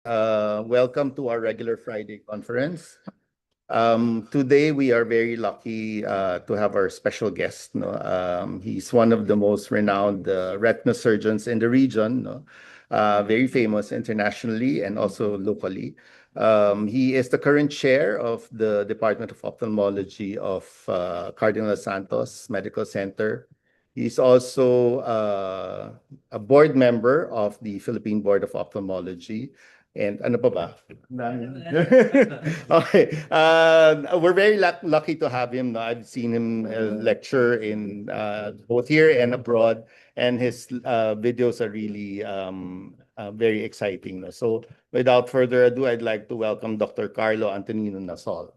Welcome to our regular Friday conference. Today we are very lucky to have our special guest. No? He's one of the most renowned retina surgeons in the region, no? Very famous internationally and also locally. He is the current chair of the Department of Ophthalmology of Cardinal Santos Medical Center. He's also a board member of the Philippine Board of Ophthalmology. And ano pa ba? Okay. We're very lucky to have him. No? I've seen him lecture in both here and abroad, and his videos are really very exciting. No? So without further ado, I'd like to welcome Dr. Carlo Antonino Nasol.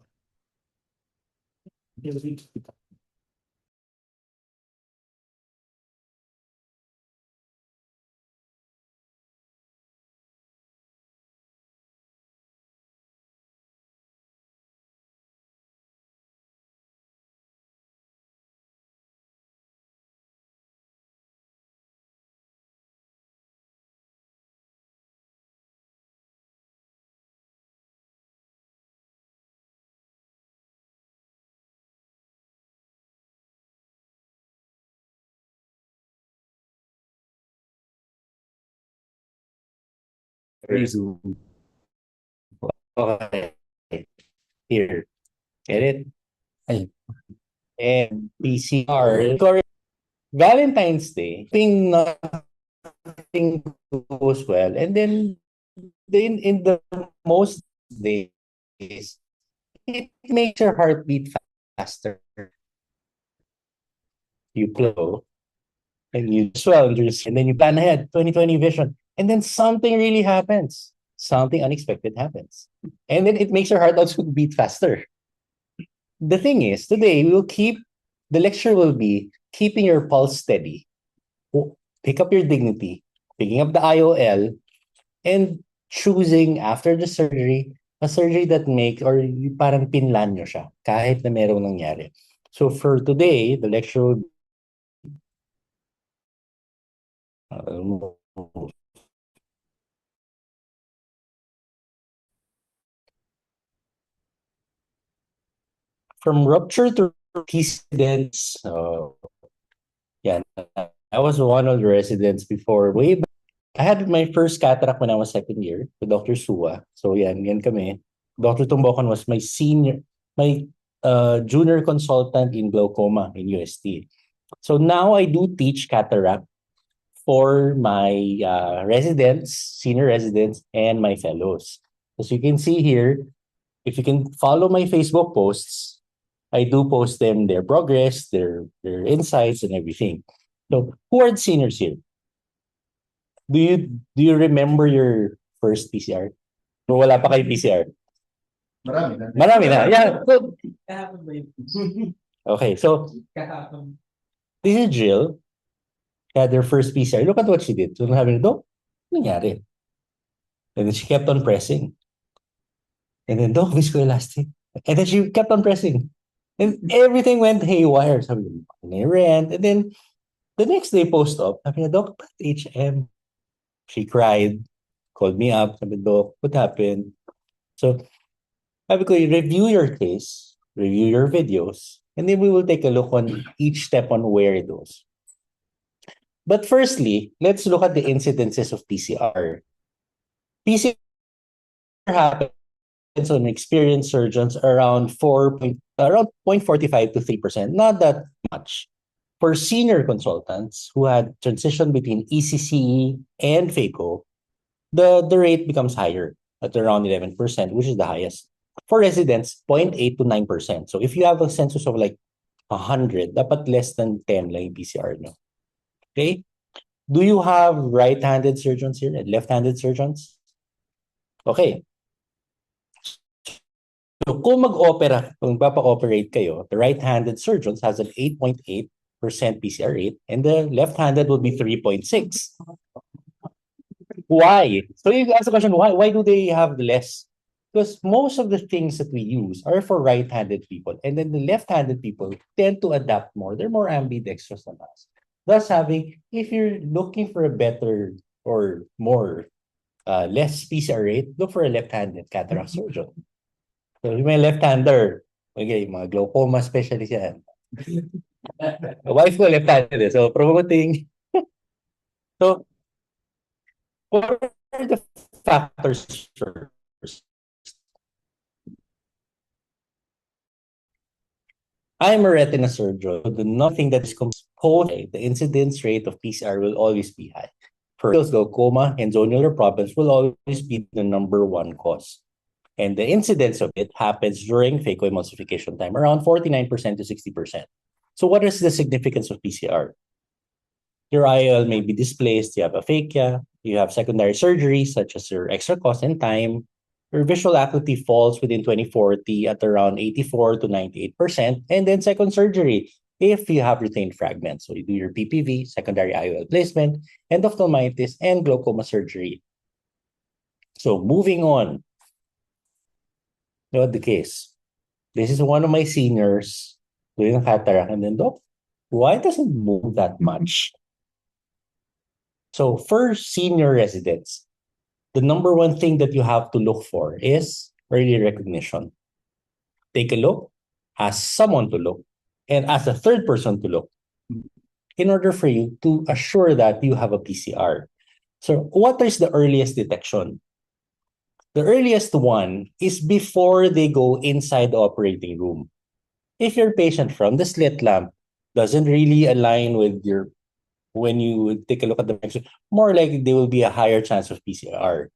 Zoom. Okay. Here. Get it? Ay. And PCR. Valentine's Day. Nothing goes well. And then in the most days, it makes your heart beat faster. You flow and you swell and then you plan ahead, 2020 vision. And then something really happens. Something unexpected happens. And then it makes your heart also beat faster. The thing is, today the lecture will be keeping your pulse steady, pick up your dignity, picking up the IOL, and choosing after the surgery, a surgery that makes, or parang pinlan nyo siya, kahit na merong nangyari. So for today, the lecture will be, from rupture to residents. Yeah, I was one of the residents before, way back. I had my first cataract when I was second year with Dr. Sua. So yan kami. Dr. Tumbokan was my junior consultant in glaucoma in UST. So now I do teach cataract for my residents, senior residents, and my fellows. As you can see here, if you can follow my Facebook posts, I do post them their progress, their insights, and everything. So who are the seniors here? Do you remember your first PCR? Nung wala pa kayo PCR? Marami na. Marami na. Yeah. So, okay, so this is Jill. She had her first PCR. Look at what she did. So sabi niya, Dok, ano nangyari? And then she kept on pressing. And then, Dok, viscoelastic. And then she kept on pressing. And everything went haywire. Sabi niya, rent. And then, the next day post-op, sabi niya, Dok, ba't HM? She cried, called me up, sabi, Dok, what happened? So, sabi ko, review your case, review your videos, and then we will take a look on each step on where it goes. But firstly, let's look at the incidences of PCR. PCR happens on experienced surgeons around 0.45 to 3%, not that much. For senior consultants who had transitioned between ECCE and phaco, the rate becomes higher at around 11%, which is the highest. For residents, 0.8 to 9%. So if you have a census of like 100, dapat less than 10 lang yung PCR nyo. Okay? Do you have right-handed surgeons here and left-handed surgeons? Okay. So kung kung papa-operate kayo, the right-handed surgeons has an 8.8% PCR rate and the left-handed will be 3.6. Why? So you ask the question, why do they have less? Because most of the things that we use are for right-handed people. And then the left-handed people tend to adapt more. They're more ambidextrous than us. Thus, if you're looking for a better or more less PCR rate, look for a left-handed cataract surgeon. So yung may left-hander, okay, mga glaucoma specialist yan. Wife ko left-handed so promoting. So, what are the factors first? I'm a retina surgeon. The nothing that is composed, the incidence rate of PCR will always be high. First, glaucoma and zonular problems will always be the number one cause. And the incidence of it happens during phacoemulsification time, around 49% to 60%. So what is the significance of PCR? Your IOL may be displaced, you have aphakia, you have secondary surgeries such as your extra cost and time, your visual acuity falls within 2040 at around 84 to 98%, and then second surgery if you have retained fragments. So you do your PPV, secondary IOL placement, endophthalmitis, and glaucoma surgery. So moving on, the case. This is one of my seniors doing a cataract, and then, Doc, why does it move that much? So for senior residents, the number one thing that you have to look for is early recognition. Take a look, ask someone to look, and ask a third person to look in order for you to assure that you have a PCR. So what is the earliest detection? The earliest one is before they go inside the operating room. If your patient from the slit lamp doesn't really align with your, when you take a look at the picture, more likely there will be a higher chance of PCR.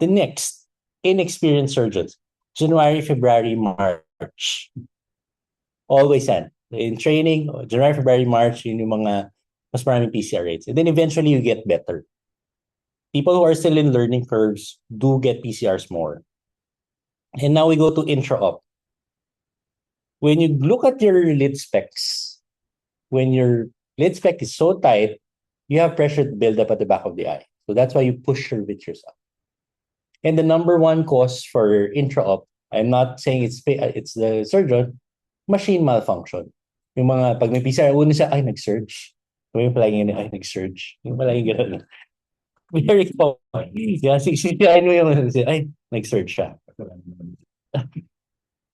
The next, inexperienced surgeons, January, February, March. Always yan. In training, January, February, March, yun yung mga mas maraming PCR rates. And then eventually you get better. People who are still in learning curves do get PCRs more. And now we go to intra-op. When you look at your lid specs, when your lid spec is so tight, you have pressure to build up at the back of the eye. So that's why you push your vitreous up. And the number one cause for intra-op, I'm not saying it's the surgeon, machine malfunction. Yung mga, pag may PCR, una siya, ay, nag-surge. Yung palagi yun, ay, nag-surge. Yung palagi gano'n. Very common. Yeah, sisirain mo yung, ay, nag-surge siya.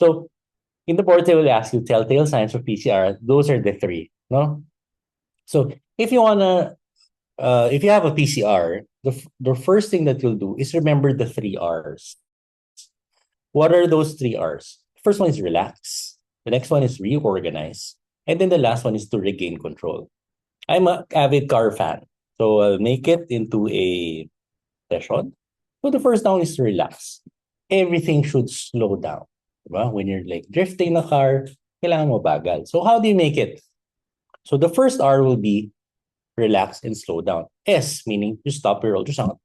So, in the board, they will ask you telltale signs of PCR. Those are the three, no? So, if you if you have a PCR, the first thing that you'll do is remember the 3 R's. What are those 3 R's? First one is relax. The next one is reorganize. And then the last one is to regain control. I'm an avid car fan. So I'll make it into a session. So the first down is to relax. Everything should slow down. Diba? When you're like drifting in a car, kailangan mo bagal. So how do you make it? So the first R will be relax and slow down. S meaning you stop your ultrasound.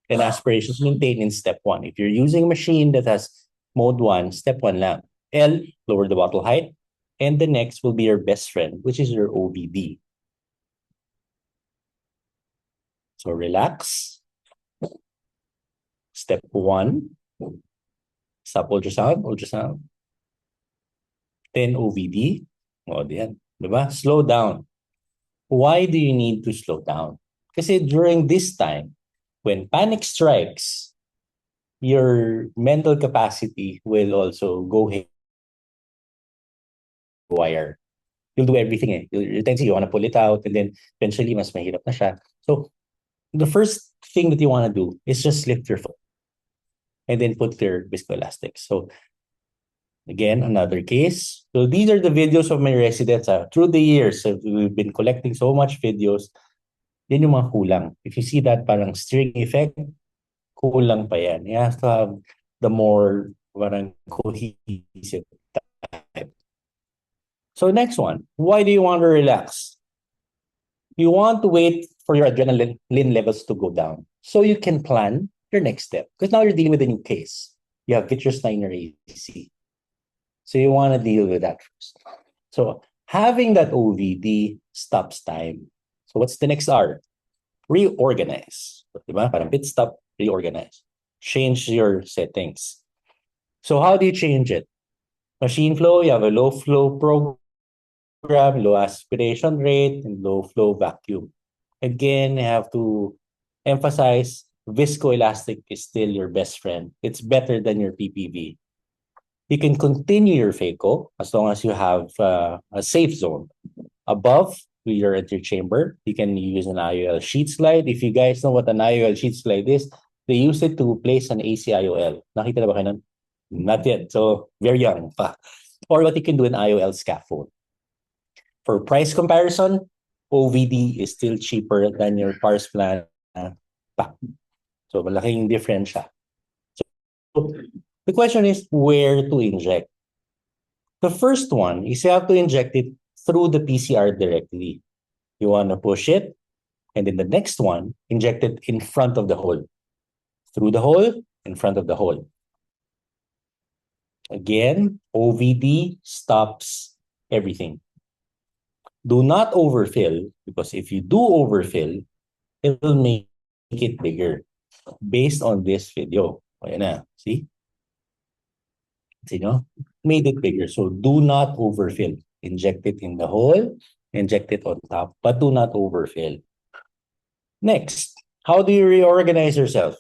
And aspirations maintain in step 1. If you're using a machine that has mode 1, step 1 lang. L, lower the bottle height. And the next will be your best friend, which is your OVD. So relax. Step 1. Stop ultrasound. Then OVD. O, diyan. Diba? Slow down. Why do you need to slow down? Kasi during this time, when panic strikes, your mental capacity will also go haywire. You'll do everything eh. You want to pull it out and then eventually mas mahirap na siya. So the first thing that you want to do is just lift your foot and then put your viscoelastics. So again, another case. So these are the videos of my residents. Through the years, we've been collecting so much videos. Yan yung mga kulang. If you see that parang string effect, kulang pa yan. You have to have the more parang cohesive type. So next one, why do you want to relax? You want to wait for your adrenaline levels to go down so you can plan your next step. Because now you're dealing with a new case. You have vitreous line or AC. So you want to deal with that first. So having that OVD stops time. So what's the next R? Reorganize. Diba? Parang bit stop, reorganize. Change your settings. So how do you change it? Machine flow, you have a low flow program, low aspiration rate, and low flow vacuum. Again, you have to emphasize viscoelastic is still your best friend. It's better than your PPV. You can continue your phaco as long as you have a safe zone. Above your interchamber, you can use an IOL sheet slide. If you guys know what an IOL sheet slide is, they use it to place an ACIOL. Nakita na ba kayo nun? Not yet. So, very young pa. Or what you can do an IOL scaffold. For price comparison, OVD is still cheaper than your Pars Plan pack. So, malaking difference siya. So, the question is where to inject. The first one is you have to inject it through the PCR directly. You want to push it, and then the next one, inject it in front of the hole. Through the hole, in front of the hole. Again, OVD stops everything. Do not overfill, because if you do overfill, it will make it bigger. Based on this video. Ayan na, see? See, no? Made it bigger. So do not overfill. Inject it in the hole, inject it on top, but do not overfill. Next, how do you reorganize yourself?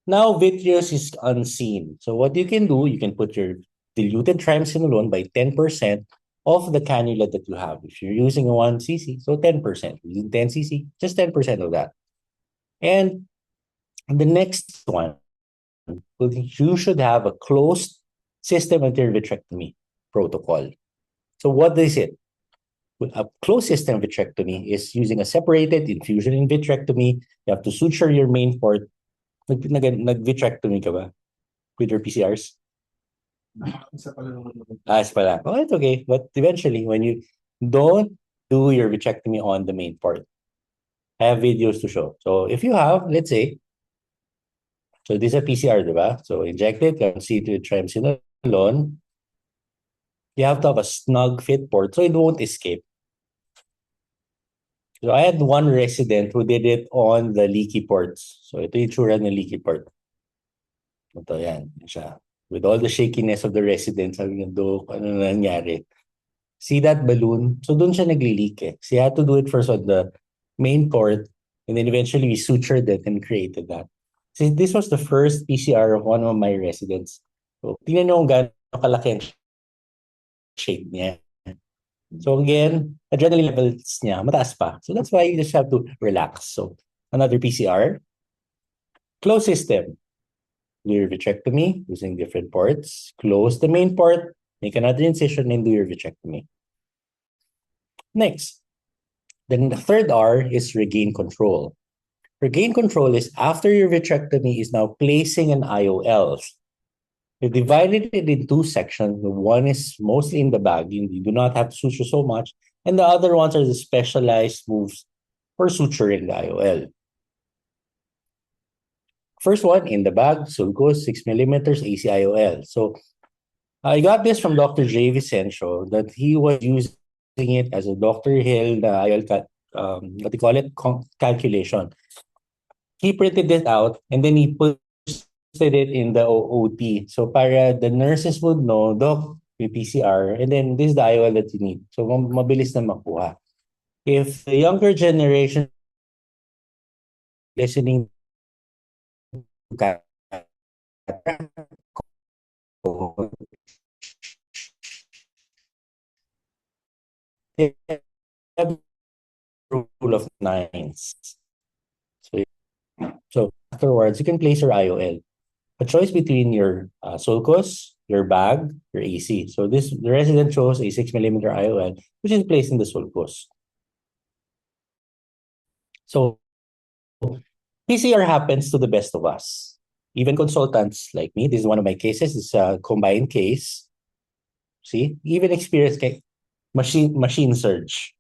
Now vitreous is unseen. So what you can do, you can put your diluted triamcinolone by 10% of the cannula that you have. If you're using a 1 cc, so 10%. Using 10 cc, just 10% of that. And the next one, you should have a closed system anterior vitrectomy protocol. So what is it? A closed system vitrectomy is using a separated infusion in vitrectomy. You have to suture your main port. Nag-vitrectomy ka ba with your PCRs? Isa pala. Oh, it's okay. But eventually, when you don't do your vitrectomy on the main part, I have videos to show. So if you have, let's say, so this is a PCR, diba? So inject it, consider triamcinolone. You have to have a snug fit port so it won't escape. So I had one resident who did it on the leaky ports. So ito yung tsura ng leaky port. Ito yan, siya. With all the shakiness of the resident, sabi nga, Dok, ano na nangyari? See that balloon? So doon siya nagli-leak eh. So he had to do it first on the main port, and then eventually we sutured it and created that. So this was the first PCR of one of my residents. So tingnan nyo kung gaano kalaki ang shape niya. So again, adrenaline levels niya, mataas pa. So that's why you just have to relax. So another PCR. Closed system. Do your vitrectomy using different ports. Close the main port, make another incision, and do your vitrectomy. Next, then the third R is regain control. Regain control is after your vitrectomy is now placing an IOL. We divided it in two sections. One is mostly in the bag. You do not have to suture so much. And the other ones are the specialized moves for suturing the IOL. First one, in the bag, so it goes 6 millimeters ACIOL. So I got this from Dr. J. Vicencio that he was using it as a Dr. Hill, the IOL, what do you call it, calculation. He printed it out and then he posted it in the OOT. So para the nurses would know, Doc, may PCR, and then this is the IOL that you need. So mabilis na makuha. If the younger generation listening to they have rule of nines. So afterwards, you can place your IOL. A choice between your sulcus, your bag, your AC. So the resident chose a 6 millimeter IOL, which is placed in the sulcus. So PCR happens to the best of us. Even consultants like me, this is one of my cases, it's a combined case. See, even experienced machine surge.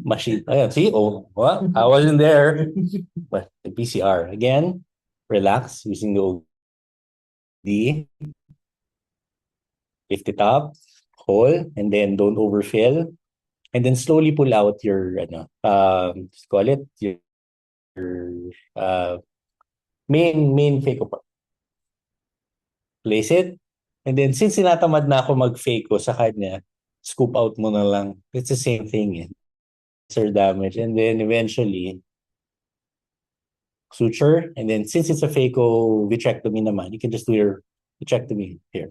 Machine, see, oh, well, I wasn't there. But the PCR, again, relax using the OD. Lift it up, hold, and then don't overfill. And then slowly pull out your, let's call it, your main phaco part. Place it. And then since sinatamad na ako mag-phaco sa kanya, scoop out mo na lang. It's the same thing. Sir damage. And then eventually, suture. And then since it's a phaco vitrectomy naman, you can just do your vitrectomy here.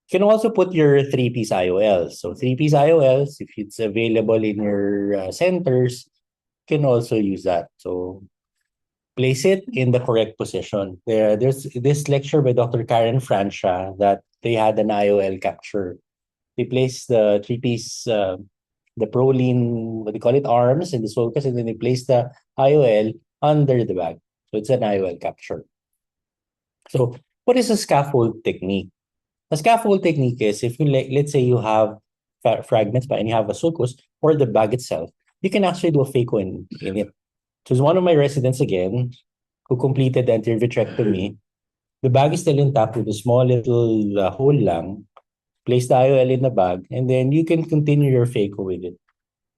You can also put your three-piece IOLs. So three-piece IOLs, if it's available in your centers, you can also use that. So place it in the correct position. There's this lecture by Dr. Karen Francia that they had an IOL capture. They placed the three-piece, the Prolene, what do you call it, arms in the sulcus, and then they place the IOL under the bag. So it's an IOL capture. So what is a scaffold technique? A scaffold technique is if you let's say you have fragments and you have a sulcus or the bag itself, you can actually do a phaco in it. So it's one of my residents again who completed anterior vitrectomy. The bag is still intact with a small little hole lang. Place the IOL in the bag, and then you can continue your phaco with it.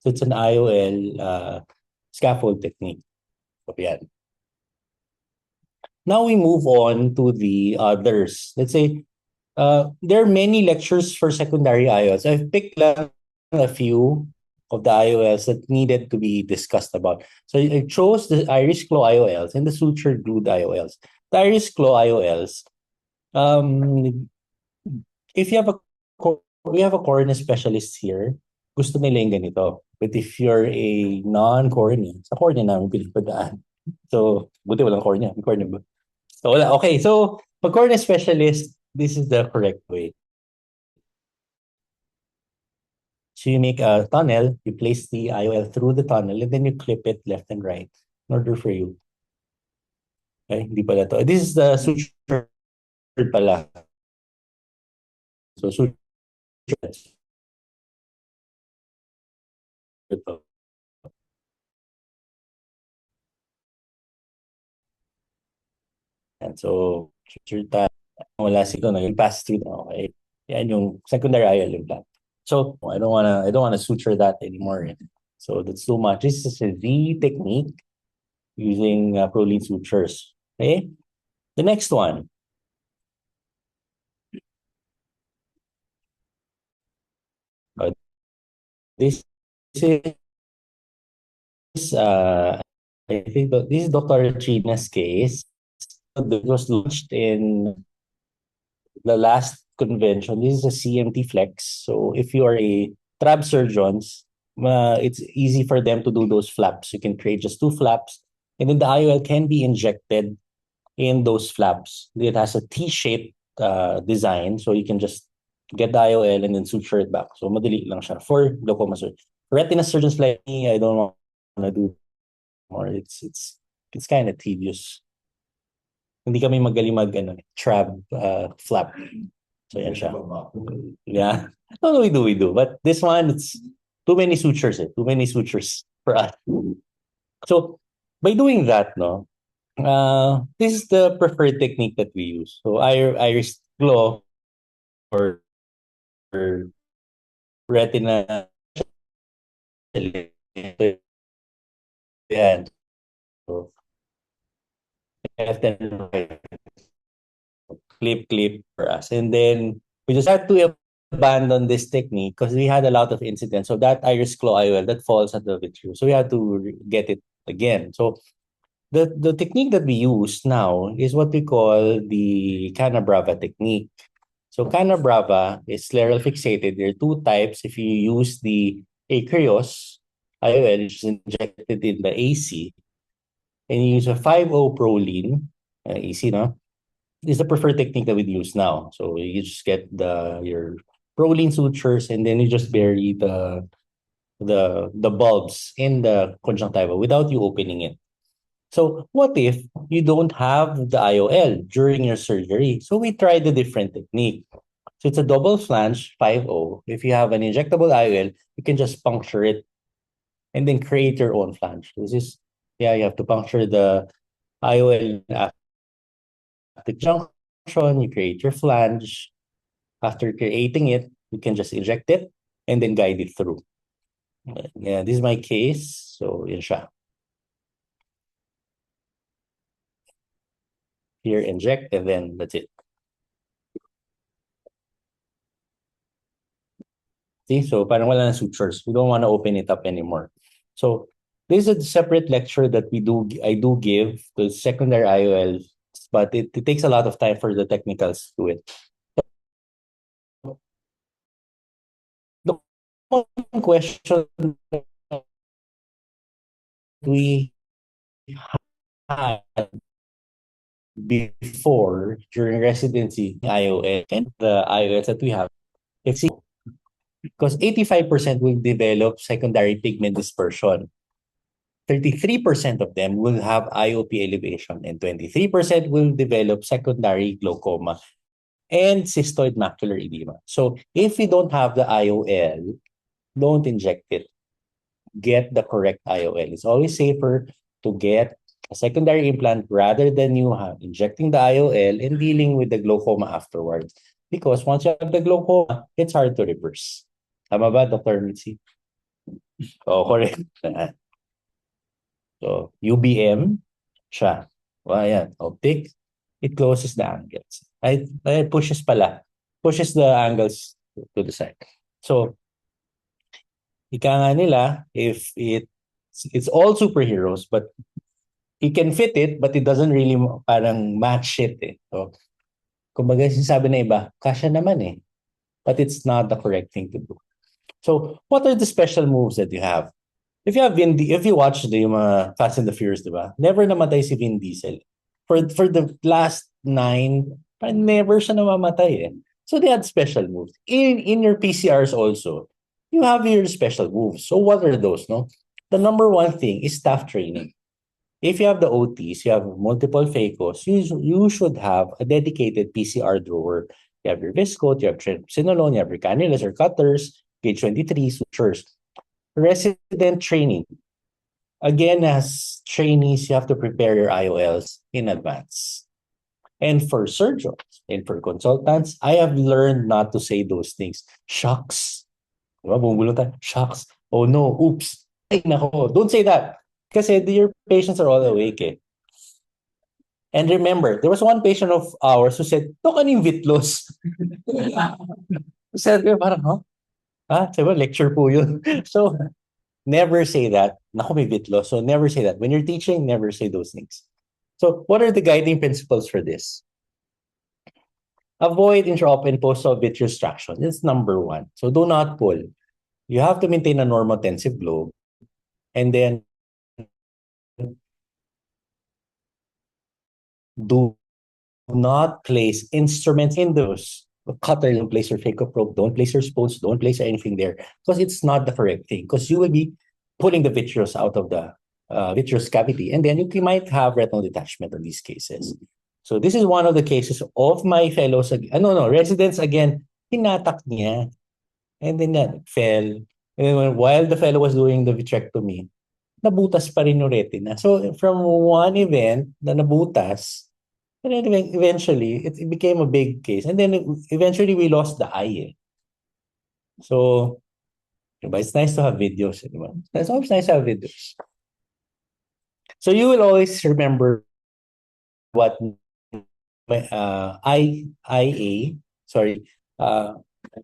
So it's an IOL scaffold technique. So yan. Now we move on to the others. Let's say there are many lectures for secondary IOLs. I've picked a few of the IOLs that needed to be discussed about. So I chose the Iris Claw IOLs and the suture glued IOLs. The Iris Claw IOLs, um, if you have a we have a cornea specialist here, gusto nila yung ganito. But if you're a non-cornea, sa cornea namin pinipadaan. So, buti walang cornea. May cornea ba? So, wala. Okay, so, pag cornea specialist, this is the correct way. So, you make a tunnel, you place the IOL through the tunnel, and then you clip it left and right in order for you. Okay, hindi pala to. This is the suture pala. So, suture ito. And so, suture tayo. Wala siguro, nag-pass through. Okay. Yan yung secondary IOL implant. So, I don't wanna suture that anymore. So, that's too much. This is a Z technique using Prolene sutures. Okay. The next one. Uh, this is, I think this is Dr. China's case. It was launched in the last convention. This is a CMT flex. So if you are a trab surgeons, it's easy for them to do those flaps. You can create just two flaps, and then the IOL can be injected in those flaps. It has a T-shaped design, so you can just get the IOL and then suture it back. So madali lang siya for glaucoma surgeons. Retina surgeons like me, I don't want to do more. It's kind of tedious. Hindi kami magaling mag trab flap. So yan siya. Yeah. No, we do. But this one, it's too many sutures. Too many sutures for us. So by doing that, no, this is the preferred technique that we use. So iris glow or retina. Yan. So left and right, clip for us. And then we just had to abandon this technique because we had a lot of incidents. So that iris claw IOL that falls at the vitreous. So we had to get it again. So the technique that we use now is what we call the Canabrava technique. So Canabrava is scleral fixated. There are two types. If you use the aqueous IOL, which is injected in the AC, and you use a 5-0 Prolene, AC, no? This is the preferred technique that we use now. So you just get your Prolene sutures and then you just bury the bulbs in the conjunctiva without you opening it. So what if you don't have the IOL during your surgery? So we tried a different technique. So it's a double flange 5-0. If you have an injectable IOL, you can just puncture it and then create your own flange. This is, yeah, you have to puncture the IOL after the junction, you create your flange. After creating it, you can just inject it and then guide it through. Yeah, this is my case. So, yun siya. Here, inject, and then that's it. See, so parang wala na sutures. We don't want to open it up anymore. So, This is a separate lecture that I do give to secondary IOL, but it takes a lot of time for the technicals to it. The one question we had before during residency IOL and the IOLs that we have, it's because 85% will develop secondary pigment dispersion. 33% of them will have IOP elevation and 23% will develop secondary glaucoma and cystoid macular edema. So if you don't have the IOL, don't inject it. Get the correct IOL. It's always safer to get a secondary implant rather than you injecting the IOL and dealing with the glaucoma afterwards. Because once you have the glaucoma, it's hard to reverse. Tama ba, Dr. Mitzi? Oh, correct. So, UBM, siya. Well, ayan, optic, it closes the angles. It pushes pala. Pushes the angles to the side. So, ika nga nila, if it's all superheroes, but he can fit it, but it doesn't really parang match it eh. So, kumbaga sinasabi na iba, kasya naman eh. But it's not the correct thing to do. So, what are the special moves that you have? If you watch the Fast and the Furious, diba? Never namatay si Vin Diesel. For the last 9, never siya namamatay eh. So they had special moves. In your PCRs also, you have your special moves. So what are those, no? The number one thing is staff training. If you have the OTs, you have multiple phaco's, you should have a dedicated PCR drawer. You have your viscoat, you have triamcinolone, you have your cannulas or cutters, gauge 23, sutures. Resident training. Again, as trainees, you have to prepare your IOLs in advance. And for surgeons and for consultants, I have learned not to say those things. Shucks. Diba? Bumubulong tayo. Shucks. Oh no. Oops. Ay, nako. Don't say that. Kasi your patients are all awake eh. And remember, there was one patient of ours who said, "Ito kaning vitlos." Said ko, parang, huh? Sabi, lecture po yun. So, never say that. Naku, may vitlo. So never say that. When you're teaching, never say those things. So what are the guiding principles for this? Avoid intra-op and post-op vitreous traction. It's number one. So do not pull. You have to maintain a normotensive globe. And then do not place instruments in those. Cutter, don't place your phaco probe, don't place your spools, don't place anything there. Because it's not the correct thing. Because you will be pulling the vitreous out of the vitreous cavity. And then you might have retinal detachment in these cases. So this is one of the cases of my fellows. Residents again, hinatak niya. And then that fell. And then while the fellow was doing the vitrectomy, nabutas pa rin yung retina. So from one event na nabutas, and then eventually, it became a big case. And then eventually, we lost the eye. Eh. So, it's nice to have videos. It's always nice to have videos. So you will always remember what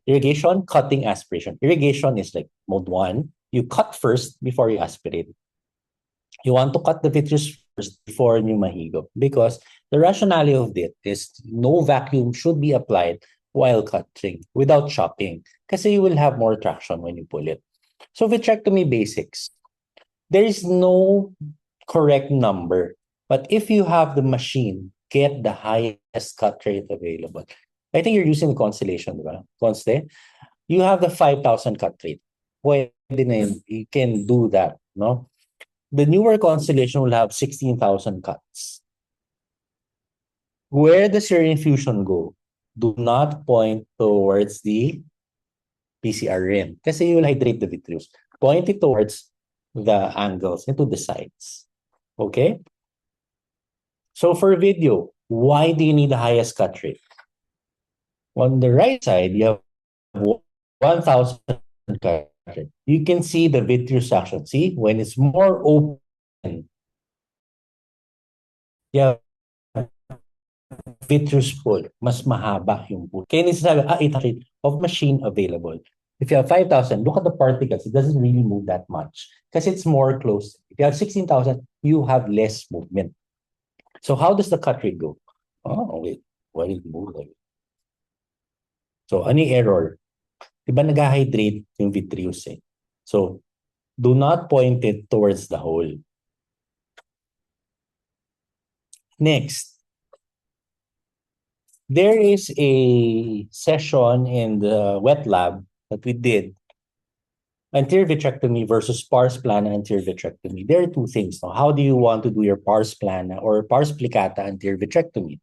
irrigation, cutting, aspiration. Irrigation is like mode 1. You cut first before you aspirate. You want to cut the vitreous first before you mahigo because the rationale of it is no vacuum should be applied while cutting without chopping kasi you will have more traction when you pull it. So vitrectomy basics. There is no correct number, but if you have the machine, get the highest cut rate available. I think you're using the Constellation, diba? Conste? You have the 5,000 cut rate. Pwede na yun. You can do that, no? The newer Constellation will have 16,000 cuts. Where does your infusion go? Do not point towards the PCR rim kasi you will hydrate the vitreous. Point it towards the angles and to the sides. Okay? So for video, why do you need the highest cut rate? On the right side, you have 1,000 cut rate. You can see the vitreous action. See, when it's more open, you have vitreous pull, mas mahaba yung pull. Kaya nisasabi, 800 of machine available. If you have 5,000, look at the particles. It doesn't really move that much because it's more close. If you have 16,000, you have less movement. So how does the cut rate go? Oh, wait. Why did it move like that? So, ano yung error? Diba nag-hydrate yung vitreous eh? So, do not point it towards the hole. Next, there is a session in the wet lab that we did. Anterior vitrectomy versus pars plana anterior vitrectomy. There are two things. Now, how do you want to do your pars plana or pars plicata anterior vitrectomy?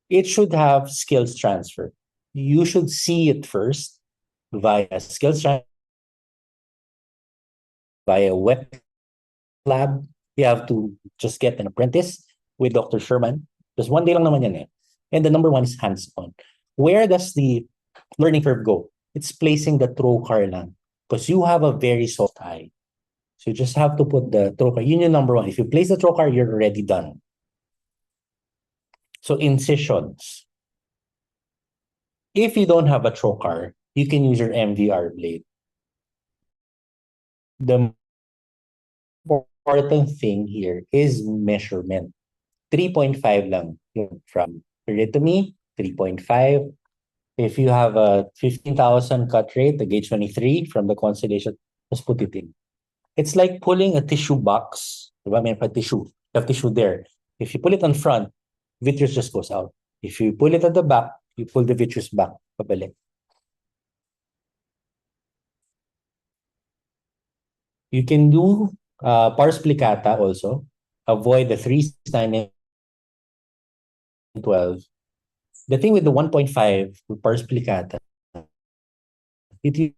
It should have skills transfer. You should see it first via skills transfer, via wet lab. You have to just get an apprentice with Dr. Sherman. Just one day lang naman yan eh. And the number one is hands-on. Where does the learning curve go? It's placing the trocar lang. Because you have a very soft eye. So you just have to put the trocar. Yun yung number one. If you place the trocar, you're already done. So incisions. If you don't have a trocar, you can use your MVR blade. The important thing here is measurement. 3.5 lang from peritomy, 3.5. If you have a 15,000 cut rate, the gauge 23 from the constellation, just put it in. It's like pulling a tissue box. Diba? May tissue. You have tissue there. If you pull it on front, vitreous just goes out. If you pull it at the back, you pull the vitreous back. Pabalik. You can do pars plicata also. Avoid the 3, 9, and 12. The thing with the 1.5 with pars plicata, it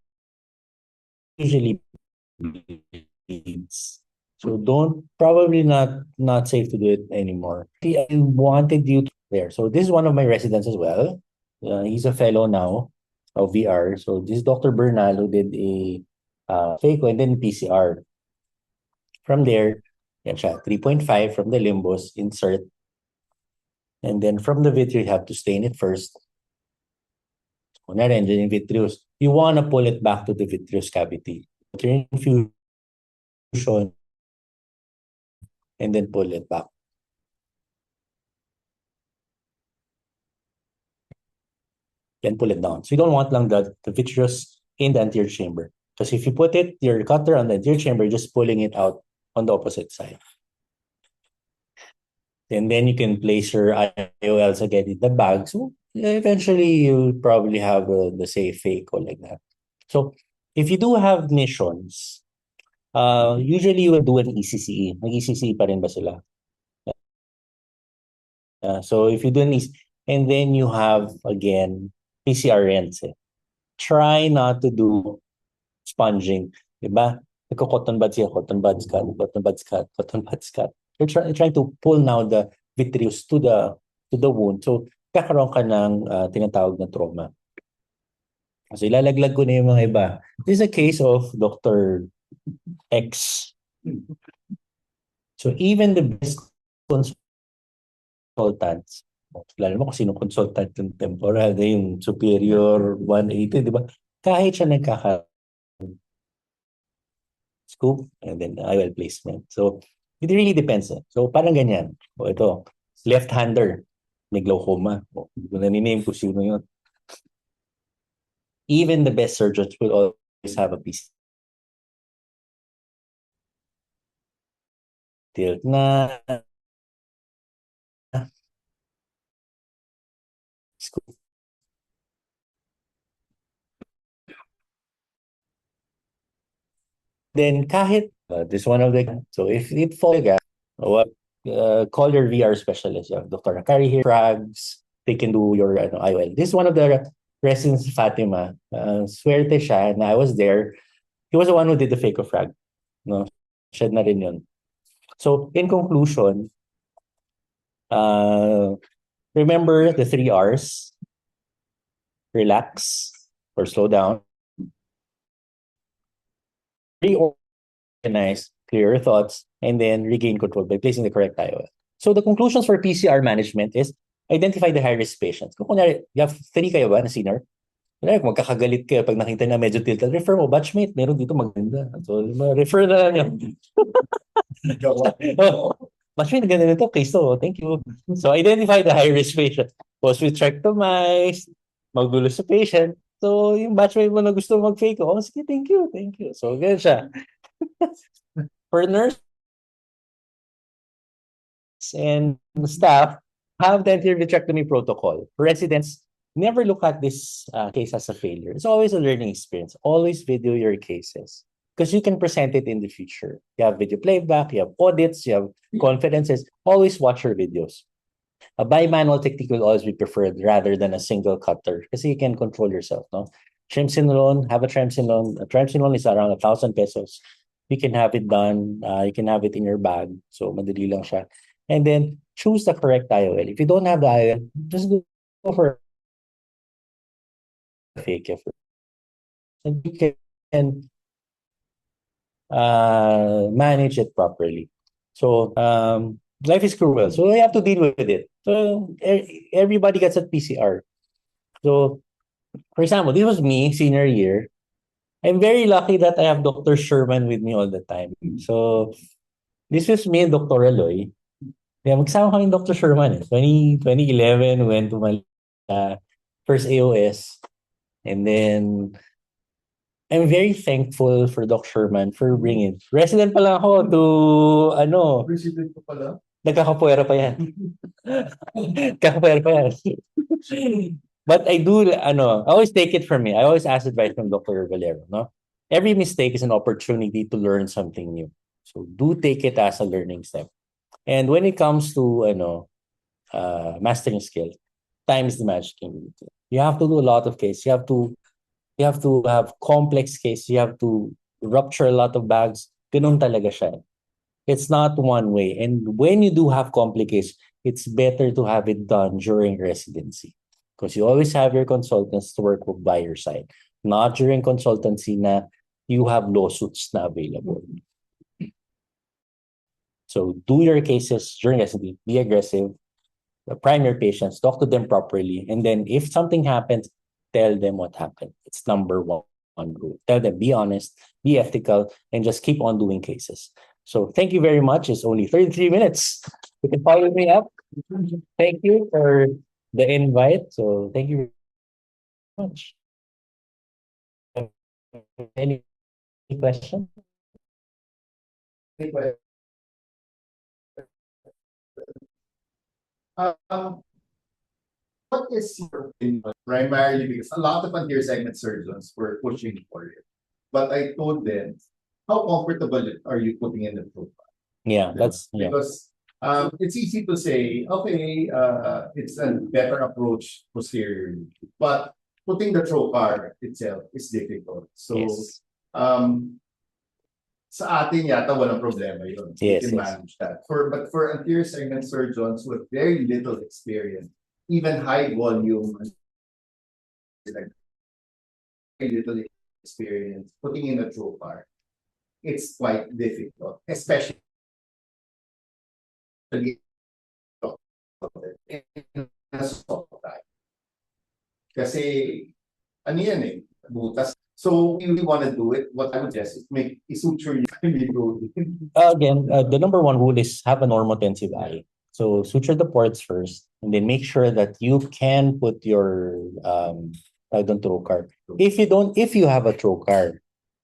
usually bleeds. So don't, probably not safe to do it anymore. I wanted you to there. So this is one of my residents as well. He's a fellow now of VR. So this is Dr. Bernal who did a phaco and then PCR. From there, yan siya, 3.5 from the limbus, insert. And then from the vitreous, you have to stain it first. Kunwari, andyan yung vitreous. You want to pull it back to the vitreous cavity. Put your infusion and then pull it back. Then pull it down. So you don't want lang the vitreous in the anterior chamber. Because if you put it, your cutter on the anterior chamber, you're just pulling it out on the opposite side. And then you can place your IOLs again in the bag. So eventually you'll probably have the safe phaco like that. So if you do have missions, usually you will do an ECCE. Nag-ECCE pa rin ba sila? So if you do an ECCE, and then you have, again, PCR rents. Try not to do sponging. Diba? Nagko-cotton buds siya, cotton buds cut, cotton buds cut, cotton buds cut. You're trying to pull now the vitreous to the wound. So, kakaroon ka ng tinatawag na trauma. So, ilalaglag ko na yung mga iba. This is a case of Dr. X. So, even the best consultants, lalo mo kung sino consultant yung temporal, yung superior 180, di ba? Kahit siya scoop and then IOL placement. So, it really depends. So, parang ganyan. O ito, left-hander, may glaucoma. O, hindi ko na-name kung sino yun. Even the best surgeons will always have a piece. Tilt na. Scoop. Then kahit, this one of the, so if it falls, call your VR specialist. Dr. Nakari here, Frags, they can do your IOL. This is one of the residents, Fatima. Swerte siya, na I was there. He was the one who did the phaco frag. No? Siya na rin yun. So, in conclusion, remember the 3 R's. Relax or slow down. Reorganize, clear your thoughts, and then regain control by placing the correct IOL. So the conclusions for PCR management is identify the high-risk patients. Kung kunwari, you have 3 kayo ba na senior? Like, magkakagalit kayo pag nakita na medyo tilted. Refer mo, batchmate, meron dito maganda. So, refer na lang yan. Oh, batchmate, ganda nito. Case to. Thank you. So, identify the high-risk patient. Post-vitrectomize, magulo sa patient. So, yung batchmate mo na gusto mag-fake, oh, sige, thank you, thank you. So, ganyan siya. For nurse and staff, have the anterior vitrectomy protocol. Residents, never look at this case as a failure. It's always a learning experience. Always video your cases because you can present it in the future. You have video playback, you have audits, you have confidences. Always watch your videos. A bimanual technique will always be preferred rather than a single cutter because you can control yourself. No, trimsinolone, have a trimsinolone. A trimsinolone is around 1,000 pesos. You can have it done. You can have it in your bag. So madali lang siya. And then choose the correct IOL. If you don't have the IOL, just go for a fake effort. And you can manage it properly. So life is cruel. So you have to deal with it. So everybody gets a PCR. So for example, this was me, senior year. I'm very lucky that I have Dr. Sherman with me all the time. So this was me and Dr. Aloy. Yeah, magsama kami Dr. Sherman. 2011, went to my first AOS. And then I'm very thankful for Doc Sherman for bringing. Resident pa lang ako to, President ko pala. nagkakapuwera pa yan. Kakapuwera pa yan. But I do, I always take it from me. I always ask advice from Dr. Valero, no? Every mistake is an opportunity to learn something new. So do take it as a learning step. And when it comes to, mastering skills, time is the magic ingredient. You have to do a lot of cases. You have to have complex case. You have to rupture a lot of bags. Ganun talaga siya. It's not one way. And when you do have complications, it's better to have it done during residency. Because you always have your consultants to work by your side. Not during consultancy na you have lawsuits na available. So do your cases during residency. Be aggressive. Prime your patients. Talk to them properly. And then if something happens, tell them what happened. It's number one rule. Tell them, be honest, be ethical, and just keep on doing cases. So thank you very much. It's only 33 minutes. You can follow me up. Thank you for the invite. So thank you very much. Any questions? Um, what is your opinion? Primarily because a lot of anterior segment surgeons were pushing for it. But I told them, how comfortable are you putting in the profile? Yeah, that's Because it's easy to say, okay, it's a better approach posteriorly. But putting the trocar itself is difficult. So yes. sa atin yata walang problema yun. Yes, We can yes. manage that. But for anterior segment surgeons with very little experience, even high volume, like very little experience, putting in a trocar, it's quite difficult, especially in a soft type. Kasi, ano yan eh, butas. So, if you want to do it, what I would suggest is suture you. Again, the number one rule is have a normotensive eye. So suture the ports first, and then make sure that you can put your trocar. If you have a trocar,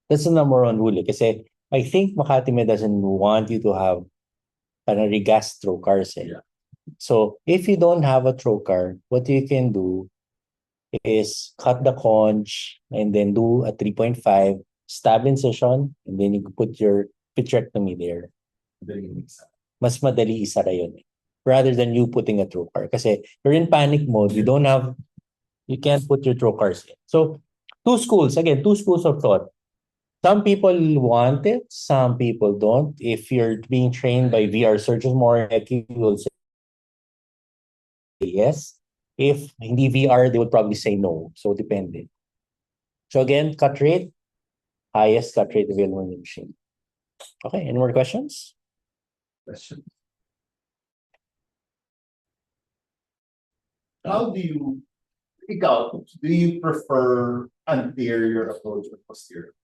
that's the number one rule. Kasi I think Makati Med doesn't want you to have regas trocars. Yeah. So if you don't have a trocar, what you can do is cut the conch and then do a 3.5 stab incision, and then you put your vitrectomy there. Mas madali isara yun. Rather than you putting a trocar. Kasi you're in panic mode, you can't put your trocars in. So two schools of thought. Some people want it, some people don't. If you're being trained by VR surgeons more likely will say yes. If hindi VR, they would probably say no. So depende. So again, cut rate, highest cut rate available in the machine. Okay, any more questions? How do you Ikaw, do you prefer anterior approach or posterior?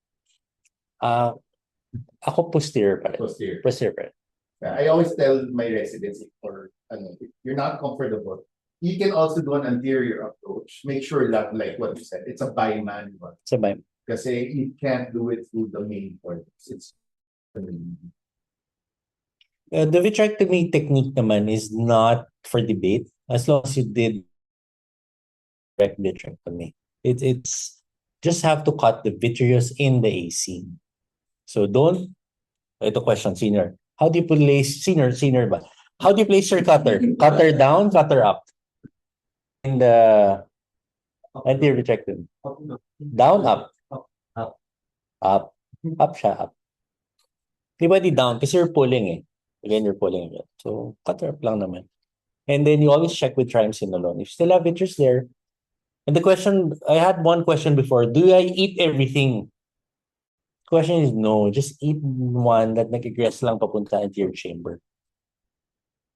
Ako posterior pa rin. Posterior. Posterior pa rin. I always tell my residents, if you're not comfortable, you can also do an anterior approach. Make sure that, like what you said, it's a bi-manual. Sabay. Kasi you can't do it through the main cortex. It's The vitrectomy technique naman is not for debate as long as you did correct vitrectomy. It's just have to cut the vitreous in the AC. So don't, ito question, senior. How do you place, senior ba? How do you place your cutter? Cutter down, cutter up? In the anterior vitrectomy. Down, up. Up. Up siya, up. Di ba di down? Kasi you're pulling eh. Again, you're pulling again. So, cutter up lang naman. And then you always check with triamcinolone. If you still have vitreous there, and the question, I had one question before, do I eat everything? Question is no, just eat one that nag-egress lang papunta into your chamber.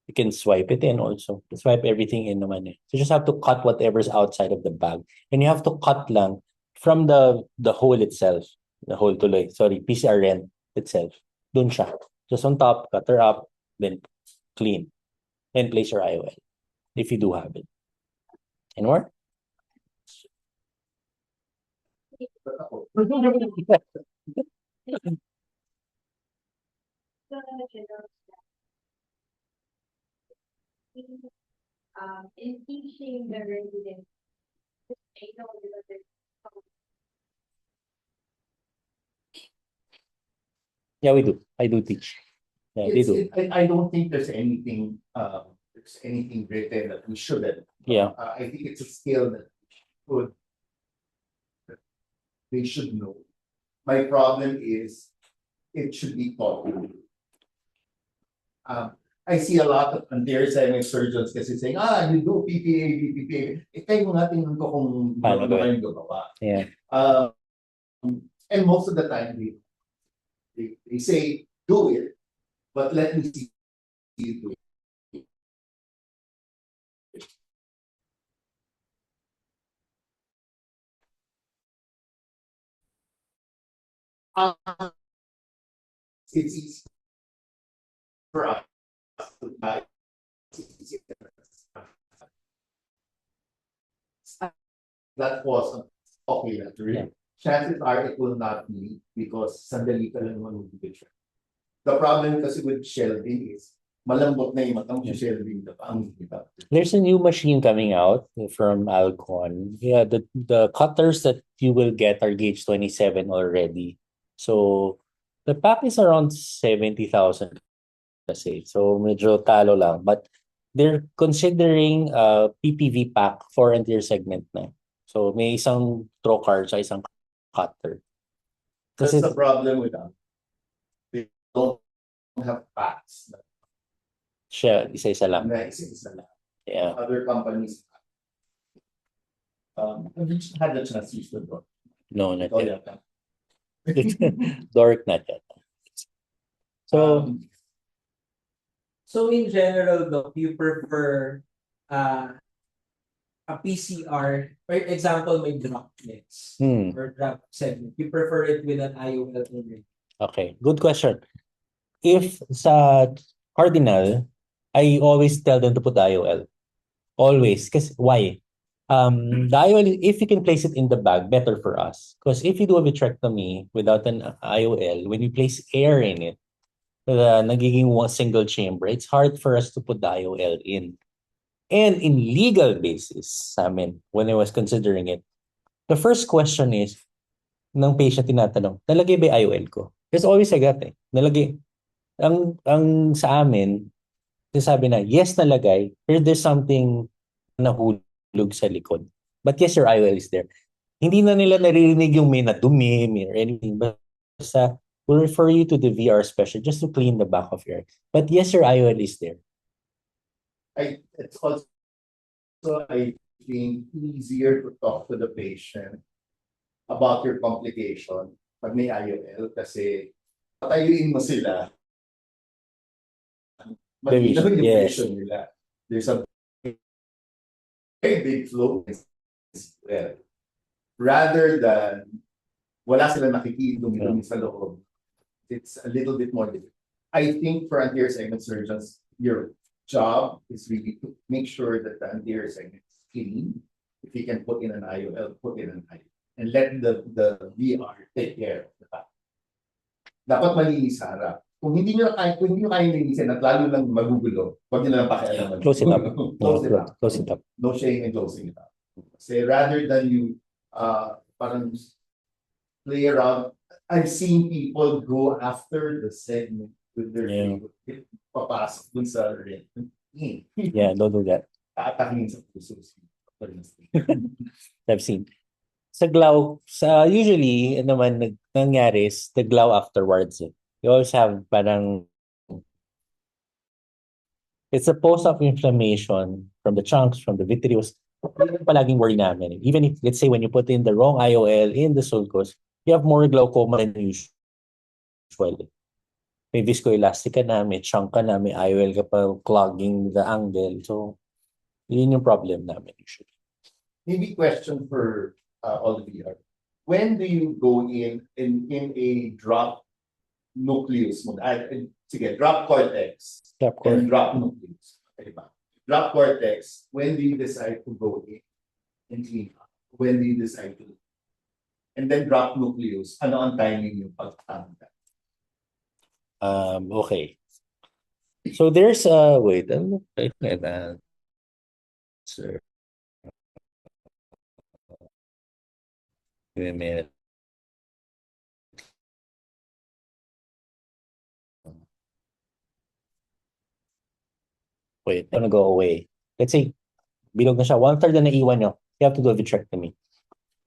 You can swipe it in also. Swipe everything in naman eh. So you just have to cut whatever's outside of the bag. And you have to cut lang from the hole itself. The hole tuloy. Sorry, PCR rent itself. Dun siya. Just on top, cutter up, then clean. And place your IOL. If you do have it. Any more? In teaching the residents, I know that there's Yeah, we do. I do teach. Yeah, they do. I don't think there's anything written that we shouldn't. Yeah. I think it's a skill that should, they should know. My problem is it should be taught. I see a lot of anterior segment surgeons kasi saying, you do PPA, PPA. Tayo mo nga tingnan ko kung Paano ano kayo gawa. Yeah. And most of the time, they say, do it, but let me see you do it. It's easy for us to buy. That was okay. That really. Chances are it will not be because sandali ka lang naman mag-picture. The problem kasi with shelving is malambot na yung matang shelving na ang kita. There's a new machine coming out from Alcon. Yeah, the cutters that you will get are gauge 27 already. So the pack is around 70,000 kasi. So medyo talo lang. But they're considering PPV pack for anterior segment na. So may isang trocar sa isang cutter. That's the problem with them. They don't have packs. Siya, isa-isa lang. Isa-isa lang. Yeah. Other companies. Have you had the chance to use the door? No, not yet. Dork, not yet. So in general, though, you prefer a PCR, for example, may droplets or drop segment. You prefer it with an IOL only? Okay, good question. If sa cardinal, I always tell them to put IOL. Always. Because why? The IOL, if you can place it in the bag, better for us. Because if you do a vitrectomy without an IOL, when you place air in it, nagiging one single chamber, it's hard for us to put the IOL in. And in legal basis, I mean, when I was considering it, the first question is, ng patient tinatanong, nalagay ba yung IOL ko? There's always a that eh. Nalagay. Ang sa amin, sabi na, yes nalagay, pero there's something nahulog sa likod. But yes, your IOL is there. Hindi na nila naririnig yung may nadumi or anything. Basta, we'll refer you to the VR specialist just to clean the back of your eye. But yes, your IOL is there. It's also, I think, easier to talk to the patient about your complication pag may IOL kasi patayuin mo sila. Malinaw yung patient nila. There's a very big flow well, rather than wala sila nakikita dumi sa loob, it's a little bit more difficult. I think for anterior segment surgeons, your job is really to make sure that the anterior segment is clean. If you can put in an IOL, put in an IOL. And let the VR take care of the back. Dapat malinis sa harap. Kung hindi nyo kaya linisin at lalo lang magugulo, huwag nyo lang pakialaman. Close it up. Close it up. No shame in closing it up. Kasi rather than you parang play around, I've seen people go after the segment with their papasok dun sa red. Yeah, don't do that. Taatakin sa puso. I've seen. Usually, naman nangyari is the glow afterwards. You always have parang, it's a post-op inflammation from the chunks, from the vitreous. Yun yung palaging worry namin. Even if, let's say, when you put in the wrong IOL in the sulcus, you have more glaucoma than usual. May viscoelastic ka na, may chunk ka na, may IOL ka pa clogging the angle. So, yun yung problem namin usually. Maybe question for all of you. When do you go in a drop nucleus? Sige, drop cortex and drop nucleus. Okay ba? Drop cortex, when do you decide to go in and clean up? When do you decide to? And then drop nucleus, ano ang timing yung pagtanda? Okay. So there's wait, sir. Give me a minute. Wait, I'm gonna go away. Let's say, bilog na siya, 1/3 na naiwan nyo. You have to do a vitrectomy.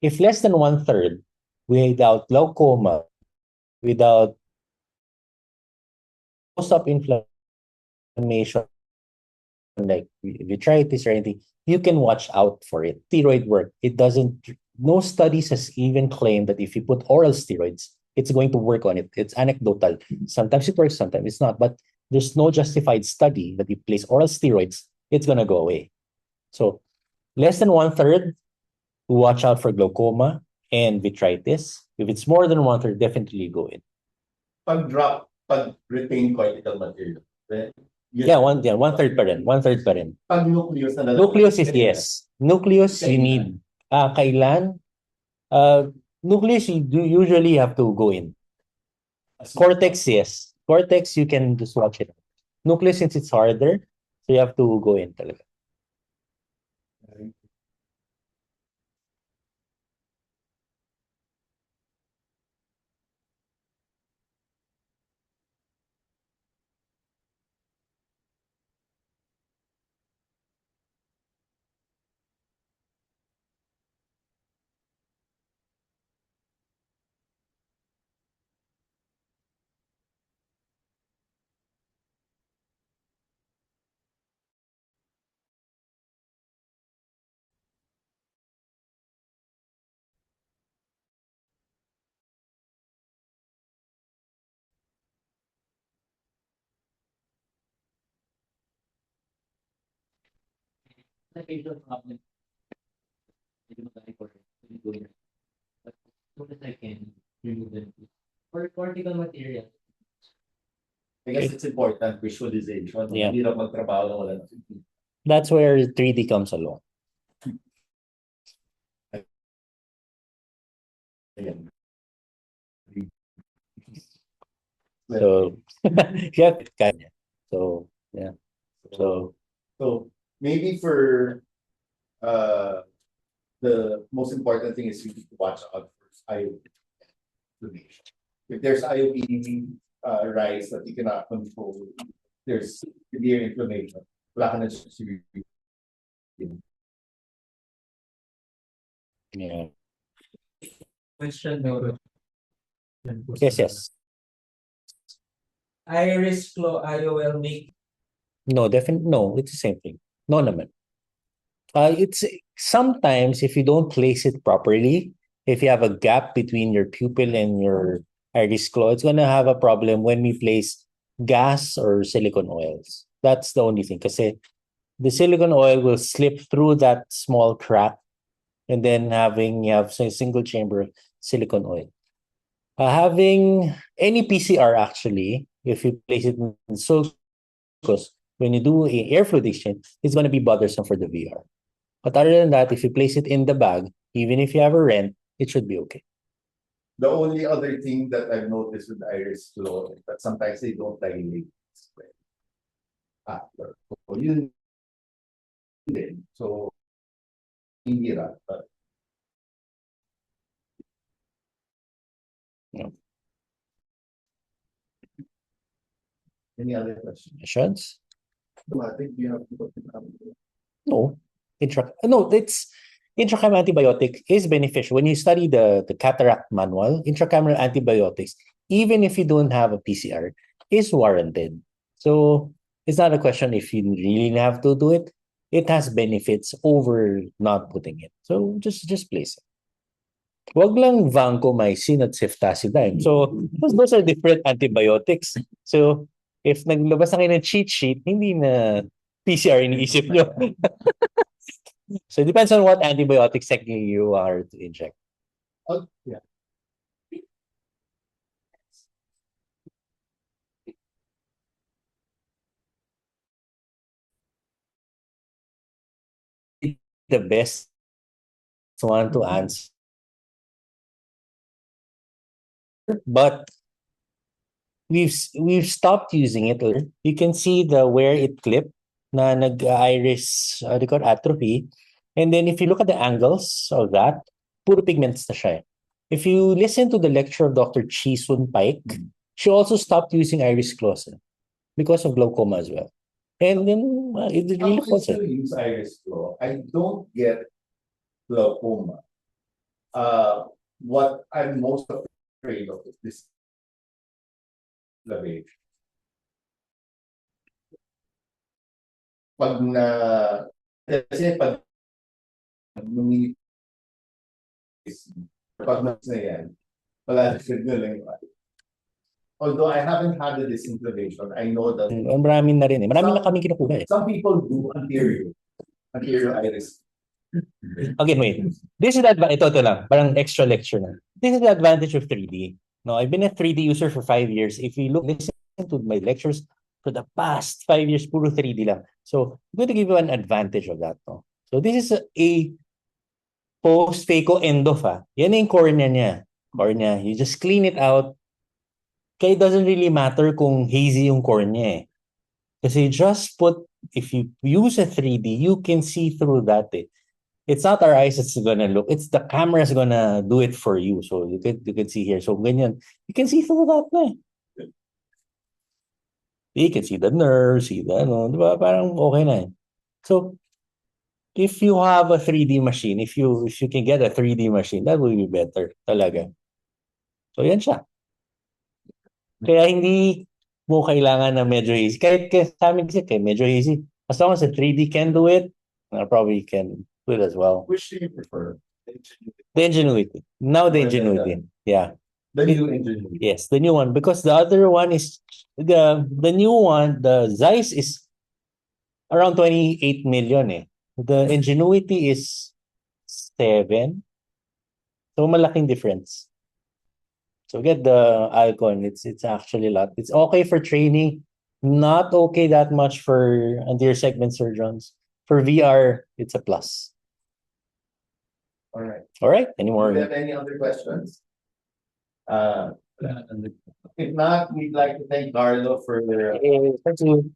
If less than 1/3, without glaucoma, without post-op inflammation, like vitritis or anything, you can watch out for it. Steroid work, no studies has even claimed that if you put oral steroids, it's going to work on it. It's anecdotal. Sometimes it works, sometimes it's not. But there's no justified study that if you place oral steroids, it's going to go away. So less than 1/3, watch out for glaucoma and vitritis. If it's more than 1/3, definitely go in. Pag-retain cortical material. Yeah, 1/3 pa rin. 1/3 pa rin. Pag nucleus na Nucleus is yes. Nucleus you need. Kailan? Nucleus you usually have to go in. Cortex, yes. Cortex, you can just watch it. Nucleus, since it's harder, so you have to go in talaga. For cortical material. I guess it's important, visualization. Yeah. Hirap magtrabaho na wala nakikita. That's where 3D comes along. Ayan. So, yeah, kanya. So, yeah. So maybe for the most important thing is you need to watch out for IOP inflammation. If there's IOP rise that you cannot control, there's severe inflammation. Wala ka na severe. yeah. Question no. Yes. Iris Claw IOL make No, definitely no. It's the same thing. No naman. It's sometimes if you don't place it properly, if you have a gap between your pupil and your iris claw, it's gonna have a problem when we place gas or silicone oils. That's the only thing. Kasi the silicone oil will slip through that small crack and then you have a single chamber silicone oil. Having any PCR actually, if you place it in sulcus, when you do a air fluid exchange, it's going to be bothersome for the VR. But other than that, if you place it in the bag, even if you have a rent, it should be okay. The only other thing that I've noticed with iris flow is that sometimes they don't dilate after. So yun din. So hindi but No. any other questions? Questions? I think you have to put it down. No. It's intracam antibiotic is beneficial. When you study the cataract manual, intracameral antibiotics, even if you don't have a PCR, is warranted. So it's not a question if you really have to do it. It has benefits over not putting it. So just place it. Wag lang vancomycin at ceftazidime. So those are different antibiotics. So if naglabas na kayo ng cheat sheet, hindi na PCR iniisip nyo. So it depends on what antibiotics technique you are to inject. Oh, yeah. The best one to answer. But we've stopped using it. You can see where it clipped na nag-iris atrophy. And then if you look at the angles of that, puro pigments na siya. If you listen to the lecture of Dr. Chi Sun Paik, she also stopped using iris closer because of glaucoma as well. And then it really I still use iris flow. I don't get glaucoma. What I'm most afraid of is this lavage. Kasi pag na yan, wala na signal yung although I haven't had a disinflammation, I know that marami na rin eh. Marami na kami kinukuha eh. some people do anterior iris. Okay, wait. This is ito lang. Parang extra lecture na. This is the advantage of 3D. No, I've been a 3D user for 5 years. If you listen to my lectures for the past 5 years, puro 3D lang. So, I'm going to give you an advantage of that. No? So, this is a post-phaco endof. Yan yung cornea niya. Cornea. You just clean it out. Kaya it doesn't really matter kung hazy yung cornea eh. Kasi if you use a 3D, you can see through that eh. It's not our eyes that's gonna look. It's the camera's gonna do it for you. So you can see here. So ganyan, you can see through that na. You can see the nerves, see the diba? Parang okay na. So if you have a 3D machine, if you can get a 3D machine, that will be better talaga. So yan siya. Kaya hindi mo kailangan na medyo easy. Kahit sa amin kasi medyo easy. As long as the 3D can do it, probably can do it as well. Which do you prefer? The Ingenuity. Now the Ingenuity. Yeah. The new Ingenuity. Yes, the new one. Because the other one is the new one, the Zeiss is around 28 million eh. The Ingenuity is 7. So malaking difference. So get the Icon. It's actually a lot. It's okay for training. Not okay that much for anterior segment surgeons. For VR, it's a plus. All right. All right. Any more? Do you have any other questions? If not, we'd like to thank Carlo for their. Thank you.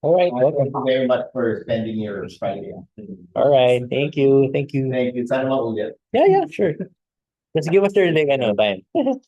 All right. Thank you very much for spending your Friday afternoon. All right. Thank you. Thank you. Thank you. Sana maulit. Yeah, sure. Just give us your time. Thank you.